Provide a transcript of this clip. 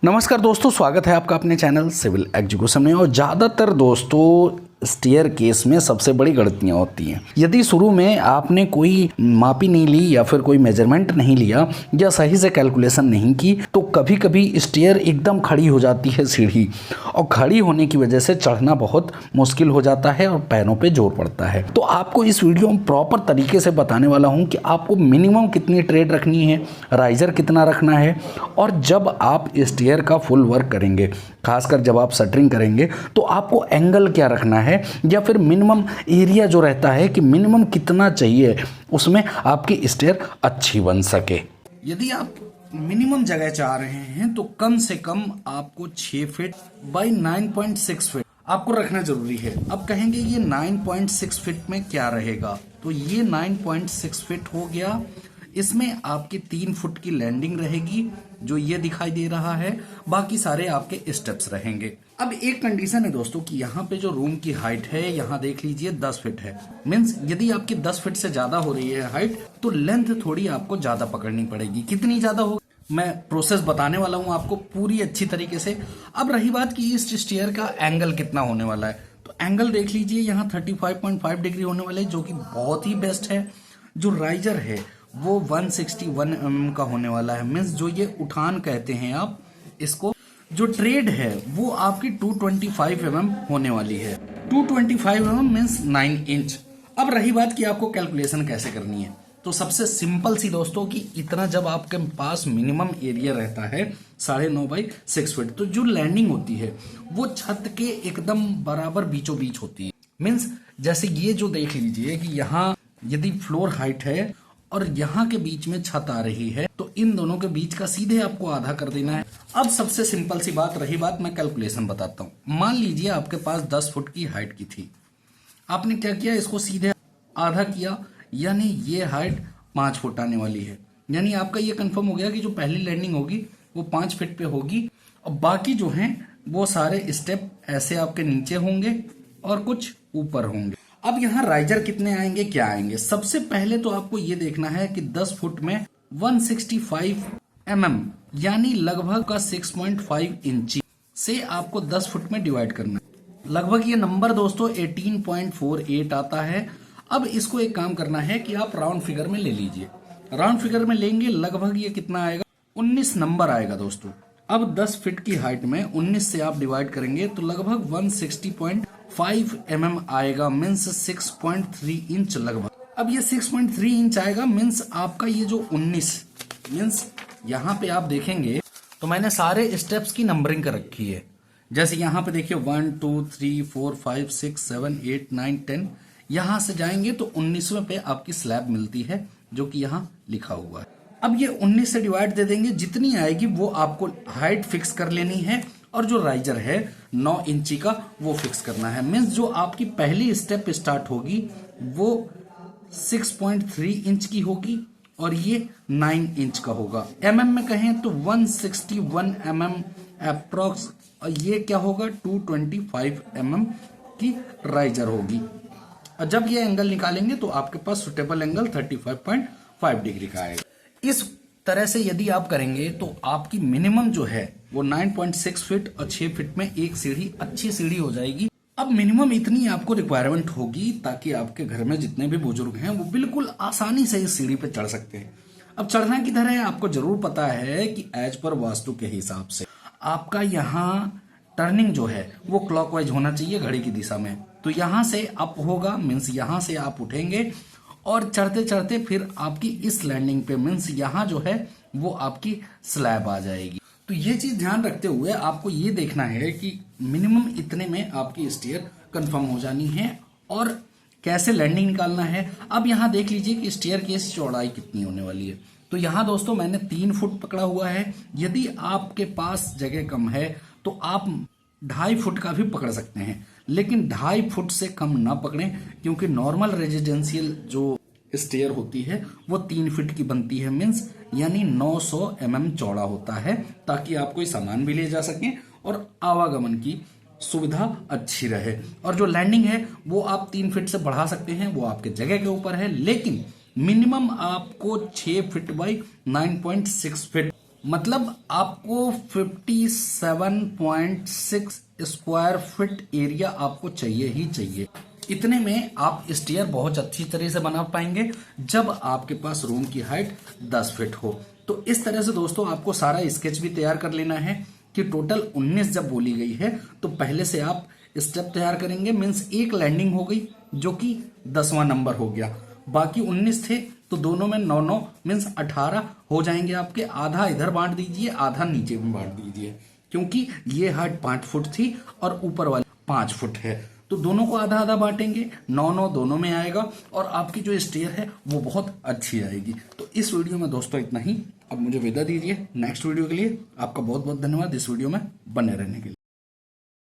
नमस्कार दोस्तों, स्वागत है आपका अपने चैनल सिविल एजुकेशन में। और ज़्यादातर दोस्तों स्टेयर केस में सबसे बड़ी गलतियां होती हैं। यदि शुरू में आपने कोई मापी नहीं ली या फिर कोई मेजरमेंट नहीं लिया या सही से कैलकुलेशन नहीं की तो कभी कभी स्टेयर एकदम खड़ी हो जाती है सीढ़ी, और खड़ी होने की वजह से चढ़ना बहुत मुश्किल हो जाता है और पैरों पे जोर पड़ता है। तो आपको इस वीडियो में प्रॉपर तरीके से बताने वाला हूँ कि आपको मिनिमम कितनी ट्रेड रखनी है, राइजर कितना रखना है, और जब आप स्टेयर का फुल वर्क करेंगे, खासकर जब आप शटरिंग करेंगे, तो आपको एंगल क्या रखना है या फिर मिनिमम एरिया जो रहता है कि मिनिमम कितना चाहिए उसमें आपकी स्टेयर अच्छी बन सके। यदि आप मिनिमम जगह चाह रहे हैं तो कम से कम आपको 6 फीट बाई 9.6 फीट आपको रखना जरूरी है। अब कहेंगे ये 9.6 फीट में क्या रहेगा, तो ये 9.6 फीट हो गया। इसमें आपके 3 फुट की लैंडिंग रहेगी जो ये दिखाई दे रहा है, बाकी सारे आपके स्टेप्स रहेंगे। अब एक कंडीशन है दोस्तों कि यहाँ पे जो रूम की हाइट है, यहाँ देख लीजिए 10 फीट है। मीन्स यदि आपकी 10 फीट से ज्यादा हो रही है हाइट तो लेंथ थोड़ी आपको ज्यादा पकड़नी पड़ेगी। कितनी ज्यादा हो मैं प्रोसेस बताने वाला हूँ आपको पूरी अच्छी तरीके से। अब रही बात कि इस स्टेयर का एंगल कितना होने वाला है, तो एंगल देख लीजिए यहाँ 35.5 डिग्री होने वाले, जो कि बहुत ही बेस्ट है। जो राइजर है वो 161 mm का होने वाला है। मीन्स जो ये उठान कहते हैं आप इसको, जो ट्रेड है वो आपकी 225 mm होने वाली है। 225 mm मीन्स 9 इंच। अब रही बात कि आपको कैलकुलेशन कैसे करनी है, तो सबसे सिंपल सी दोस्तों कि इतना जब आपके पास मिनिमम एरिया रहता है 9.5 बाई 6 फीट, तो जो लैंडिंग होती है वो छत के एकदम बराबर बीचों बीच होती है। मीन्स जैसे ये जो देख लीजिए कि यहाँ यदि फ्लोर हाइट है और यहाँ के बीच में छत आ रही है, तो इन दोनों के बीच का सीधे आपको आधा कर देना है। अब सबसे सिंपल सी बात रही बात, मैं कैलकुलेशन बताता हूँ। मान लीजिए आपके पास 10 फुट की हाइट की थी, आपने क्या किया, इसको सीधे आधा किया, यानी ये हाइट 5 फुट आने वाली है। यानी आपका ये कंफर्म हो गया कि जो पहली लैंडिंग होगी वो 5 फीट पे होगी, और बाकी जो हैं वो सारे स्टेप ऐसे आपके नीचे होंगे और कुछ ऊपर होंगे। अब यहाँ राइजर कितने आएंगे, क्या आएंगे, सबसे पहले तो आपको ये देखना है कि 10 फुट में 165 mm यानी लगभग का 6.5 इंची से आपको 10 फुट में डिवाइड करना है। लगभग ये नंबर दोस्तों 18.48 आता है। अब इसको एक काम करना है कि आप राउंड फिगर में ले लीजिए। राउंड फिगर में लेंगे लगभग ये कितना आएगा, 19 नंबर आएगा दोस्तों। अब 10 फीट की हाइट में 19 से आप डिवाइड करेंगे तो लगभग 160.5 mm आएगा, मीन्स 6.3 इंच लगभग। अब ये 6.3 इंच आएगा, मीन्स आपका ये जो 19, मीन्स यहाँ पे आप देखेंगे तो मैंने सारे स्टेप्स की नंबरिंग कर रखी है। जैसे यहाँ पे देखिए 1 2 3 4 5 6 7 8 9 10, यहाँ से जाएंगे तो 19वें पे आपकी स्लैब मिलती है जो कि यहाँ लिखा हुआ है। अब ये 19 से डिवाइड दे देंगे, जितनी आएगी वो आपको हाइट फिक्स कर लेनी है, और जो राइजर है 9 इंची का वो फिक्स करना है। मीन्स जो आपकी पहली स्टेप स्टार्ट होगी वो 6.3 इंच की होगी और ये 9 इंच का होगा। mm में कहें तो 161 mm अप्रोक्स, और ये क्या होगा 225 mm की राइजर होगी। और जब ये एंगल निकालेंगे तो आपके पास सुटेबल एंगल 35.5 डिग्री का आएगा। इस तरह से यदि आप करेंगे तो आपकी मिनिमम जो है वो 9.6 फीट और 6 फीट में एक सीढ़ी, अच्छी सीढ़ी हो जाएगी। अब मिनिमम इतनी आपको रिक्वायरमेंट होगी ताकि आपके घर में जितने भी बुजुर्ग हैं वो बिल्कुल आसानी से इस सीढ़ी पे चढ़ सकते हैं। अब चढ़ना किधर है आपको जरूर पता है कि एज पर वास्तु के हिसाब से आपका यहाँ टर्निंग जो है वो क्लॉकवाइज होना चाहिए घड़ी की दिशा में। तो यहाँ से अप होगा, मीन्स यहाँ से आप उठेंगे और चढ़ते चढ़ते फिर आपकी इस लैंडिंग पे, मीन्स यहाँ जो है वो आपकी स्लैब आ जाएगी। तो ये चीज ध्यान रखते हुए आपको ये देखना है कि मिनिमम इतने में आपकी स्टेयर कंफर्म हो जानी है और कैसे लैंडिंग निकालना है। अब यहाँ देख लीजिए कि स्टेयर की चौड़ाई कितनी होने वाली है। तो यहाँ दोस्तों मैंने 3 फुट पकड़ा हुआ है। यदि आपके पास जगह कम है तो आप 2.5 फुट का भी पकड़ सकते हैं, लेकिन 2.5 फुट से कम ना पकड़ें, क्योंकि नॉर्मल रेजिडेंशियल जो स्टेयर होती है वो 3 फीट की बनती है, मीन्स यानी 900 mm चौड़ा होता है, ताकि आप कोई सामान भी ले जा सकें और आवागमन की सुविधा अच्छी रहे। और जो लैंडिंग है वो आप 3 फीट से बढ़ा सकते हैं, वो आपके जगह के ऊपर है, लेकिन मिनिमम आपको 6 फीट बाई 9.6 फीट मतलब आपको 57.6 स्क्वायर फीट एरिया आपको चाहिए ही चाहिए। इतने में आप स्टेयर बहुत अच्छी तरह से बना पाएंगे जब आपके पास रूम की हाइट 10 फीट हो। तो इस तरह से दोस्तों आपको सारा स्केच भी तैयार कर लेना है कि टोटल 19 जब बोली गई है तो पहले से आप स्टेप तैयार करेंगे। मीन्स एक लैंडिंग हो गई जो कि 10वां नंबर हो गया, बाकी 19 थे तो दोनों में 9 9 मीन्स 18 हो जाएंगे आपके। आधा इधर बांट दीजिए, आधा नीचे में बांट दीजिए, क्योंकि ये हाइट 5 फुट थी और ऊपर वाली 5 फुट है, तो दोनों को आधा आधा बांटेंगे, 9 9 दोनों में आएगा और आपकी जो स्टेयर है वो बहुत अच्छी आएगी। तो इस वीडियो में दोस्तों इतना ही। अब मुझे विदा दीजिए। नेक्स्ट वीडियो के लिए आपका बहुत बहुत धन्यवाद इस वीडियो में बने रहने के लिए।